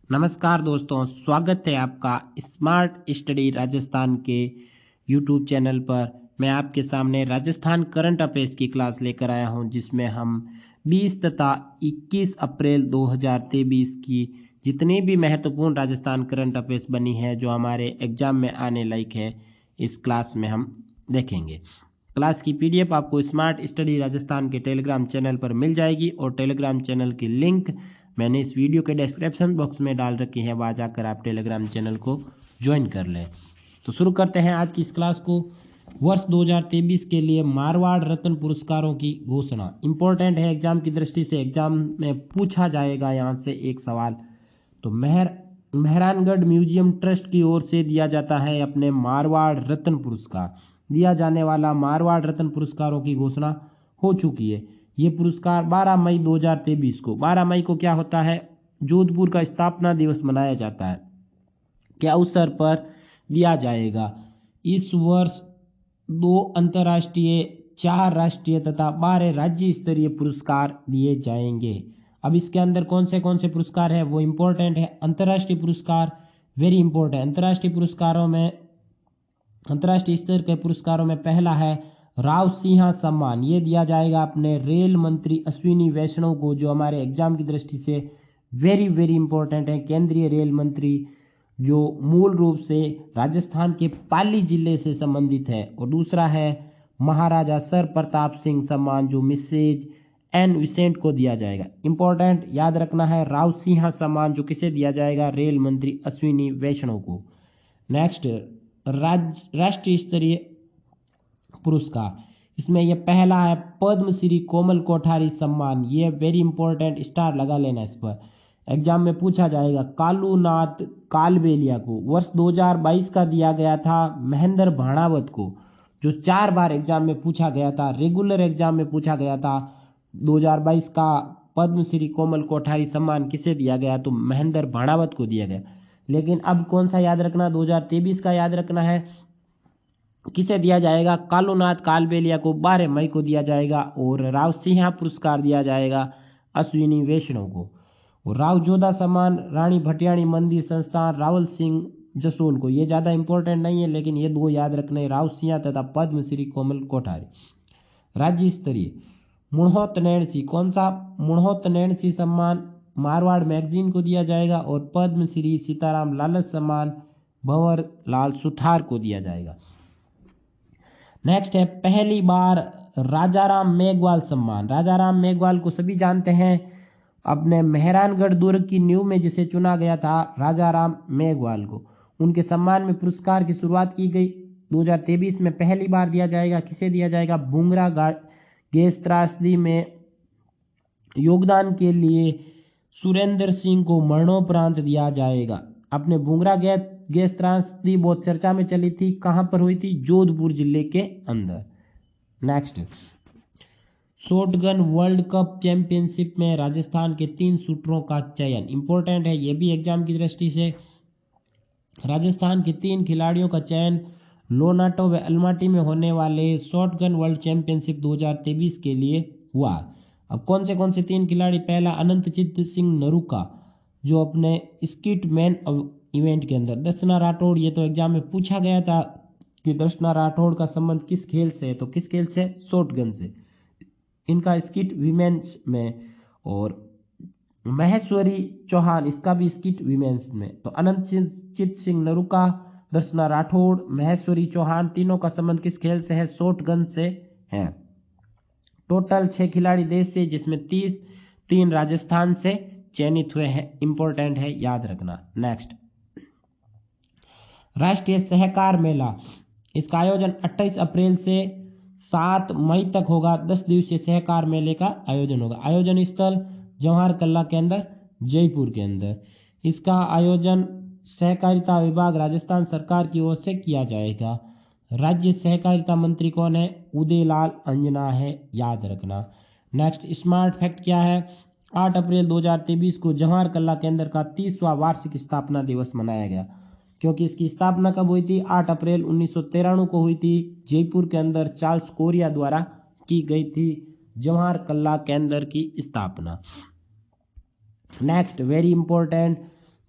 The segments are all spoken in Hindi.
नमस्कार दोस्तों, स्वागत है आपका स्मार्ट स्टडी राजस्थान के यूट्यूब चैनल पर। मैं आपके सामने राजस्थान करंट अफेयर्स की क्लास लेकर आया हूं, जिसमें हम 20 तथा 21 अप्रैल 2023 की जितनी भी महत्वपूर्ण राजस्थान करंट अफेयर्स बनी है जो हमारे एग्जाम में आने लायक है, इस क्लास में हम देखेंगे। क्लास की पीडीएफ आपको स्मार्ट स्टडी राजस्थान के टेलीग्राम चैनल पर मिल जाएगी और टेलीग्राम चैनल की लिंक मैंने इस वीडियो के डिस्क्रिप्शन बॉक्स में डाल रखी है। वहाँ जाकर आप टेलीग्राम चैनल को ज्वाइन कर लें। तो शुरू करते हैं आज की इस क्लास को। वर्ष 2023 के लिए मारवाड़ रत्न पुरस्कारों की घोषणा इंपॉर्टेंट है, एग्जाम की दृष्टि से एग्जाम में पूछा जाएगा यहाँ से एक सवाल। तो मेहरानगढ़ म्यूजियम ट्रस्ट की ओर से दिया जाता है अपने मारवाड़ रत्न पुरस्कार। दिया जाने वाला मारवाड़ रत्न पुरस्कारों की घोषणा हो चुकी है। ये पुरस्कार 12 मई 2023 को, 12 मई को क्या होता है, जोधपुर का स्थापना दिवस मनाया जाता है, क्या अवसर पर दिया जाएगा। इस वर्ष 2 अंतर्राष्ट्रीय, 4 राष्ट्रीय तथा 12 राज्य स्तरीय पुरस्कार दिए जाएंगे। अब इसके अंदर कौन से पुरस्कार है वो इंपॉर्टेंट है। अंतर्राष्ट्रीय पुरस्कार वेरी इंपॉर्टेंट। अंतर्राष्ट्रीय स्तर के पुरस्कारों में पहला है राव सिंह सम्मान। ये दिया जाएगा अपने रेल मंत्री अश्विनी वैष्णव को, जो हमारे एग्जाम की दृष्टि से वेरी वेरी इंपॉर्टेंट है। केंद्रीय रेल मंत्री जो मूल रूप से राजस्थान के पाली जिले से संबंधित है। और दूसरा है महाराजा सर प्रताप सिंह सम्मान, जो मिसेज एन विसेंट को दिया जाएगा। इंपॉर्टेंट याद रखना है, राव सिंह सम्मान जो किसे दिया जाएगा, रेल मंत्री अश्विनी वैष्णव को। नेक्स्ट राष्ट्रीय स्तरीय पुरस्कार, इसमें यह पहला है पद्मश्री कोमल कोठारी सम्मान। ये वेरी इंपॉर्टेंट, स्टार लगा लेना इस पर, एग्जाम में पूछा जाएगा। कालूनाथ कालबेलिया को वर्ष 2022 का दिया गया था महेंद्र भाणावत को, जो 4 बार एग्जाम में पूछा गया था, रेगुलर एग्जाम में पूछा गया था। 2022 का पद्मश्री कोमल कोठारी सम्मान किसे दिया गया, तो महेंद्र भाणावत को दिया गया। लेकिन अब कौन सा याद रखना, 2023 का याद रखना है, किसे दिया जाएगा, कालूनाथ कालबेलिया को 12 मई को दिया जाएगा। और राव सिंह पुरस्कार दिया जाएगा अश्विनी वैष्णव को। और राव जोधा सम्मान रानी भटियाणी मंदिर संस्थान रावल सिंह जसोल को। ये ज़्यादा इंपॉर्टेंट नहीं है, लेकिन ये 2 याद रखने, राव सिंह तथा पद्मश्री कोमल कोठारी। राज्य स्तरीय मुणहोत नैणसी, कौन सा, मुणहोत नैणसी सम्मान मारवाड़ मैगजीन को दिया जाएगा। और पद्मश्री सीताराम लालच सम्मान भंवर लाल सुथार को दिया जाएगा। नेक्स्ट है पहली बार राजाराम मेघवाल सम्मान। राजाराम मेघवाल को सभी जानते हैं, अपने मेहरानगढ़ दुर्ग की नींव में जिसे चुना गया था, राजाराम मेघवाल को, उनके सम्मान में पुरस्कार की शुरुआत की गई। 2023 में पहली बार दिया जाएगा, किसे दिया जाएगा, बुंगरा गैस त्रासदी में योगदान के लिए सुरेंद्र सिंह को मरणोपरांत दिया जाएगा। अपने बुंगरा गैस त्रासदी बहुत चर्चा में चली थी, कहां पर हुई थी, जोधपुर जिले के अंदर। Next, shotgun world cup championship में राजस्थान के 3 शूटरों का चयन इंपॉर्टेंट है, यह भी एग्जाम की दृष्टि से। राजस्थान के 3 खिलाड़ियों का चयन लोनाटो व अलमाटी में होने वाले शॉटगन वर्ल्ड चैंपियनशिप 2023 के लिए हुआ। अब कौन से 3 खिलाड़ी, पहला अनंतचित सिंह नरूका, जो अपने स्किट मैन इवेंट के अंदर। दर्शना राठौड़, ये तो एग्जाम में पूछा गया था कि दर्शना राठौड़ का संबंध किस खेल से है, तो किस खेल से, शॉटगन से, इनका स्किट विमेंस में। और महेश्वरी चौहान, इसका भी स्किट विमेंस में। तो अनंतचित सिंह नरूका, दर्शना राठौड़, महेश्वरी चौहान, तीनों का संबंध किस खेल से है, शॉटगन से है। टोटल 6 खिलाड़ी देश से, जिसमें 3 राजस्थान से चयनित हुए हैं, इंपॉर्टेंट है, याद रखना। नेक्स्ट, राष्ट्रीय सहकार मेला, इसका आयोजन 28 अप्रैल से 7 मई तक होगा। 10 दिवसीय सहकार मेले का आयोजन होगा। आयोजन स्थल जवाहर कला के अंदर, जयपुर के अंदर। इसका आयोजन सहकारिता विभाग राजस्थान सरकार की ओर से किया जाएगा। राज्य सहकारिता मंत्री कौन है, उदयलाल अंजना है, याद रखना। नेक्स्ट, स्मार्ट फैक्ट क्या है, 8 अप्रैल 2023 को जवाहर कला केंद्र का 30वां वार्षिक स्थापना दिवस मनाया गया। क्योंकि इसकी स्थापना कब हुई थी, 8 अप्रैल 1993 को हुई थी। जयपुर के अंदर चार्ल्स कोरिया द्वारा की गई थी जवाहर कला केंद्र की स्थापना। Next, very important,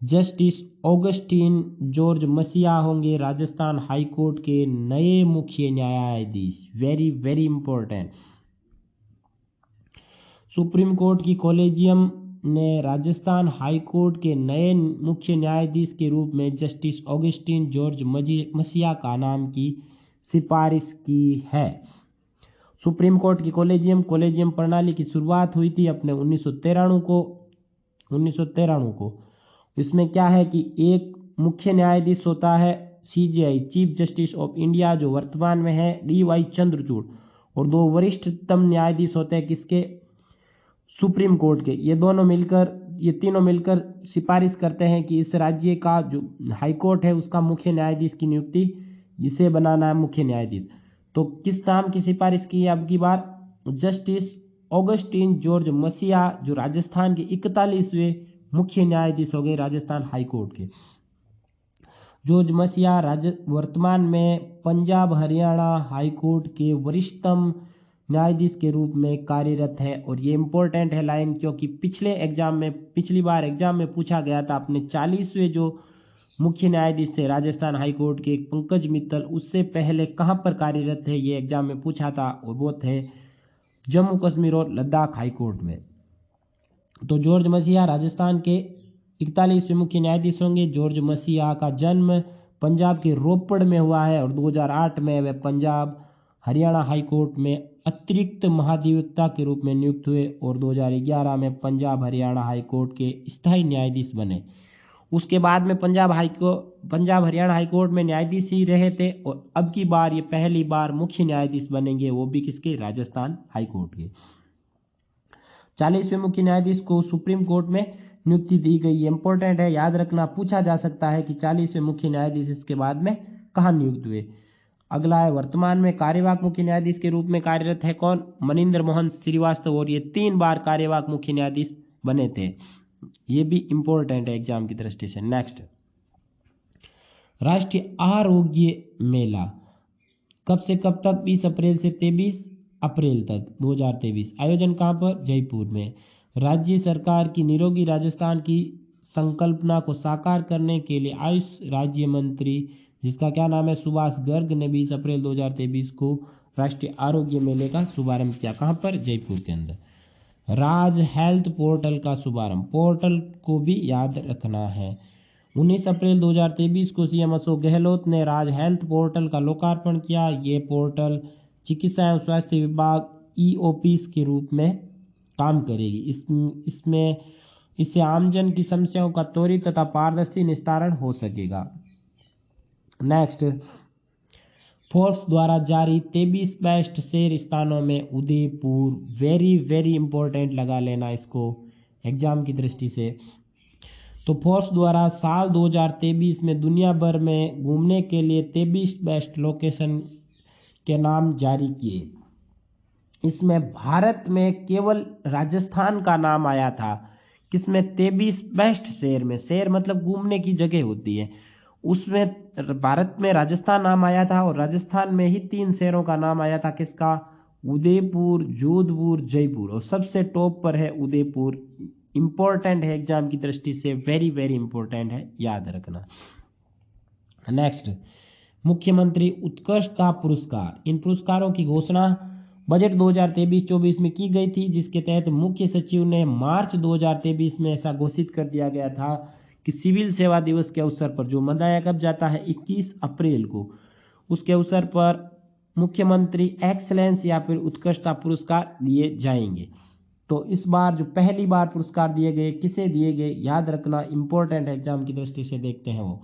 justice Augustine George Masih होंगे राजस्थान हाई कोर्ट के नए मुख्य न्यायाधीश। Very very important. Supreme court की कॉलेजियम ने राजस्थान हाई कोर्ट के नए मुख्य न्यायाधीश के रूप में जस्टिस ऑगस्टिन जॉर्ज मसीहा का नाम की सिफारिश की है। सुप्रीम कोर्ट की कॉलेजियम प्रणाली की शुरुआत हुई थी अपने 1993 को। इसमें क्या है कि एक मुख्य न्यायाधीश होता है CJI chief justice of India, जो वर्तमान में है डीवाई चंद्रचूड़, और दो वरिष्ठतम न्यायाधीश होते हैं किसके, सुप्रीम कोर्ट के। ये तीनों मिलकर सिफारिश करते हैं कि इस राज्य का जो हाई कोर्ट है उसका मुख्य न्यायाधीश की नियुक्ति इसे बनाना है मुख्य न्यायाधीश। तो किस नाम की सिफारिश की है अब की बार, जस्टिस ऑगस्टिन जॉर्ज मसीहा, जो राजस्थान के 41वें मुख्य न्यायाधीश हो गए राजस्थान हाई कोर्ट के। जॉर्ज मसीहा वर्तमान में पंजाब हरियाणा हाई कोर्ट के वरिष्ठतम न्यायाधीश के रूप में कार्यरत है। और ये इंपॉर्टेंट है लाइन, क्योंकि पिछली बार एग्जाम में पूछा गया था अपने 40वें जो मुख्य न्यायाधीश थे राजस्थान हाई कोर्ट के पंकज मित्तल, उससे पहले कहां पर कार्यरत थे ये एग्जाम में पूछा था, और वो थे जम्मू कश्मीर और लद्दाख हाई कोर्ट में। तो जॉर्ज मसीहा राजस्थान के 41वें मुख्य न्यायाधीश होंगे। जॉर्ज मसीहा का जन्म पंजाब के रोपड़ में हुआ है और 2008 में वे पंजाब हरियाणा हाई कोर्ट में अतिरिक्त महाधिवक्ता के रूप में नियुक्त हुए और 2011 में पंजाब हरियाणा हाई कोर्ट के स्थायी न्यायाधीश बने। उसके बाद में पंजाब हरियाणा हाई कोर्ट में न्यायाधीश ही रहे थे, और अब की बार ये पहली बार मुख्य न्यायाधीश बनेंगे, वो भी किसके, राजस्थान हाई कोर्ट के। 40वें मुख्य न्यायाधीश को सुप्रीम कोर्ट में नियुक्ति दी गई। इंपॉर्टेंट है, याद रखना, पूछा जा सकता है कि 40वें मुख्य न्यायाधीश इसके बाद में कहाँ नियुक्त हुए। अगला है, वर्तमान में कार्यवाहक मुख्य न्यायाधीश के रूप में कार्यरत है कौन, मनिंदर मोहन श्रीवास्तव, और ये 3 बार कार्यवाहक मुख्य न्यायाधीश बने थे। ये भी इंपॉर्टेंट है एग्जाम की दृष्टि से। नेक्स्ट, राष्ट्रीय आरोग्य मेला कब से कब तक, 20 अप्रैल से 23 अप्रैल तक 2023। आयोजन कहाँ पर, जयपुर में। राज्य सरकार की निरोगी राजस्थान की संकल्पना को साकार करने के लिए आयुष राज्य मंत्री, जिसका क्या नाम है, सुभाष गर्ग, ने 20 अप्रैल 2023 को राष्ट्रीय आरोग्य मेले का शुभारंभ किया। कहाँ पर, जयपुर के अंदर। राज हेल्थ पोर्टल का शुभारंभ, पोर्टल को भी याद रखना है। 19 अप्रैल 2023 को सीएम अशोक गहलोत ने राज हेल्थ पोर्टल का लोकार्पण किया। ये पोर्टल चिकित्सा एवं स्वास्थ्य विभाग ईओपीस के रूप में काम करेगी। इससे आमजन की समस्याओं का त्वरित तथा पारदर्शी निस्तारण हो सकेगा। नेक्स्ट, फोर्ब्स द्वारा जारी 23 बेस्ट शहर स्थानों में उदयपुर। वेरी वेरी इंपॉर्टेंट लगा लेना इसको एग्जाम की दृष्टि से। तो फोर्ब्स द्वारा साल 2023 में दुनिया भर में घूमने के लिए 23 बेस्ट लोकेशन के नाम जारी किए। इसमें भारत में केवल राजस्थान का नाम आया था। किसमें, 23 बेस्ट शहर में, शहर मतलब घूमने की जगह होती है, उसमें भारत में राजस्थान नाम आया था, और राजस्थान में ही 3 शहरों का नाम आया था। किसका, उदयपुर, जोधपुर, जयपुर, और सबसे टॉप पर है उदयपुर। इंपॉर्टेंट है एग्जाम की दृष्टि से, वेरी वेरी इंपॉर्टेंट है, याद रखना। नेक्स्ट, मुख्यमंत्री उत्कृष्टता पुरस्कार। इन पुरस्कारों की घोषणा बजट 2023-24 में की गई थी, जिसके तहत मुख्य सचिव ने मार्च 2023 में ऐसा घोषित कर दिया गया था कि सिविल सेवा दिवस के अवसर पर, जो मनाया कब जाता है, 21 अप्रैल को, उसके अवसर पर मुख्यमंत्री एक्सलेंस या फिर उत्कृष्टता पुरस्कार दिए जाएंगे। तो इस बार जो पहली बार पुरस्कार दिए गए, किसे दिए गए, याद रखना, इंपॉर्टेंट एग्जाम की दृष्टि से देखते हैं वो।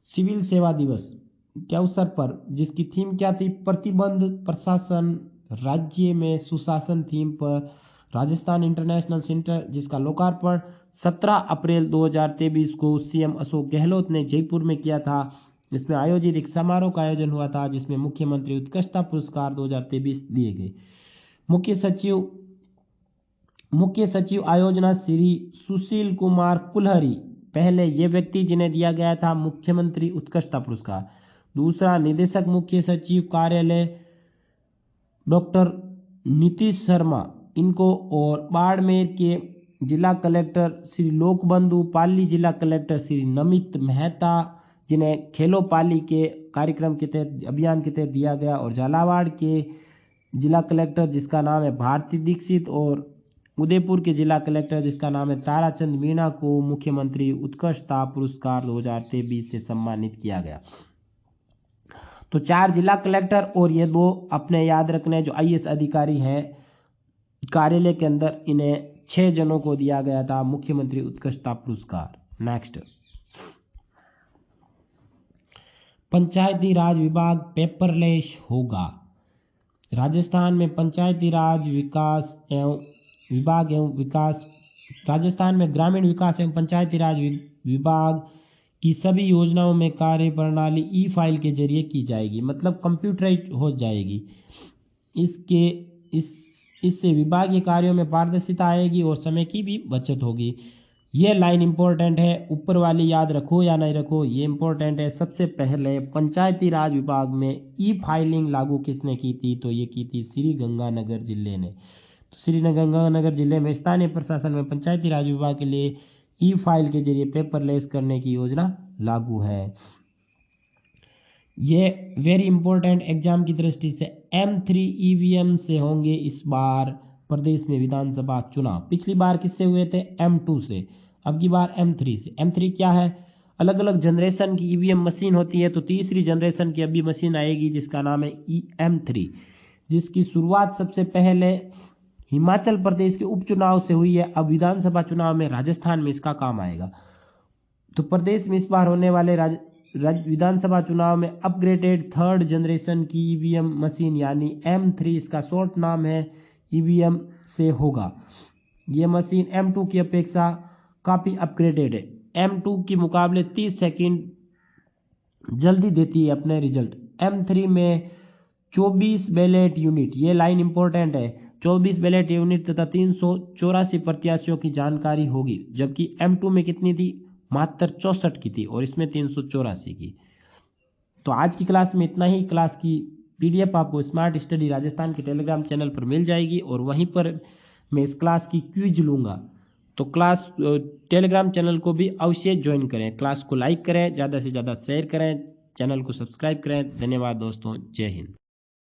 सिविल सेवा दिवस के अवसर पर, जिसकी थीम क्या थी, प्रतिबंध प्रशासन राज्य में सुशासन थीम पर राजस्थान इंटरनेशनल सेंटर, जिसका लोकार्पण 17 अप्रैल 2023 को सीएम अशोक गहलोत ने जयपुर में किया था। इसमें आयोजित एक समारोह का आयोजन हुआ था, जिसमें मुख्यमंत्री उत्कृष्टता पुरस्कार 2023 दिए गए। मुख्य सचिव आयोजना श्री सुशील कुमार कुलहरी पहले ये व्यक्ति जिन्हें दिया गया था मुख्यमंत्री उत्कृष्टता पुरस्कार। दूसरा, निदेशक मुख्य सचिव कार्यालय डॉक्टर नीतीश शर्मा, इनको, और बाड़मेर के जिला कलेक्टर श्री लोकबंधु, पाली जिला कलेक्टर श्री नमित मेहता, जिन्हें खेलो पाली के कार्यक्रम के तहत अभियान के तहत दिया गया, और झालावाड़ के जिला कलेक्टर जिसका नाम है भारती दीक्षित, और उदयपुर के जिला कलेक्टर जिसका नाम है ताराचंद मीणा को मुख्यमंत्री उत्कृष्टता पुरस्कार 2023 से सम्मानित किया गया। तो 4 जिला कलेक्टर और ये 2 अपने याद रखने जो आईएएस अधिकारी हैं कार्यालय के अंदर, इन्हें 6 जनों को दिया गया था मुख्यमंत्री उत्कृष्टता पुरस्कार। नेक्स्ट, पंचायती राज विभाग पेपरलेस होगा। राजस्थान में पंचायती राज विकास एवं विभाग एवं विकास, राजस्थान में ग्रामीण विकास एवं पंचायती राज विभाग की सभी योजनाओं में कार्य प्रणाली ई फाइल के जरिए की जाएगी, मतलब कंप्यूटराइज हो जाएगी। इससे विभागीय कार्यों में पारदर्शिता आएगी और समय की भी बचत होगी। ये लाइन इंपॉर्टेंट है, ऊपर वाली याद रखो या नहीं रखो, ये इंपॉर्टेंट है। सबसे पहले पंचायती राज विभाग में ई फाइलिंग लागू किसने की थी? तो ये की थी श्री गंगानगर जिले ने। तो श्री गंगानगर जिले में स्थानीय प्रशासन में पंचायती राज विभाग के लिए ई फाइल के जरिए पेपरलेस करने की योजना लागू है। ये वेरी इंपॉर्टेंट एग्जाम की दृष्टि से M3 ईवीएम से होंगे इस बार प्रदेश में विधानसभा चुनाव। पिछली बार किससे हुए थे? M2 से। अब की बार M3 से। M3 क्या है? अलग अलग जनरेशन की ईवीएम मशीन होती है, तो तीसरी जनरेशन की अभी मशीन आएगी जिसका नाम है M3, जिसकी शुरुआत सबसे पहले हिमाचल प्रदेश के उपचुनाव से हुई है। अब विधानसभा चुनाव में राजस्थान में इसका काम आएगा। तो प्रदेश में इस बार होने वाले विधानसभा चुनाव में अपग्रेडेड 3rd जनरेशन की ईवीएम मशीन यानी M3, इसका शॉर्ट नाम है, ईवीएम से होगा। ये मशीन M2 की अपेक्षा काफ़ी अपग्रेडेड है। M2 के मुकाबले 30 सेकंड जल्दी देती है अपने रिजल्ट। M3 में 24 बैलेट यूनिट, ये लाइन इंपॉर्टेंट है, 24 बैलेट यूनिट तथा 384 प्रत्याशियों की जानकारी होगी, जबकि M2 में कितनी थी? मात्र 64 की थी और इसमें 384 की। तो आज की क्लास में इतना ही। क्लास की PDF आपको स्मार्ट स्टडी राजस्थान के टेलीग्राम चैनल पर मिल जाएगी और वहीं पर मैं इस क्लास की क्विज लूँगा। तो क्लास टेलीग्राम चैनल को भी अवश्य ज्वाइन करें। क्लास को लाइक करें, ज़्यादा से ज़्यादा शेयर करें, चैनल को सब्सक्राइब करें। धन्यवाद दोस्तों, जय हिंद।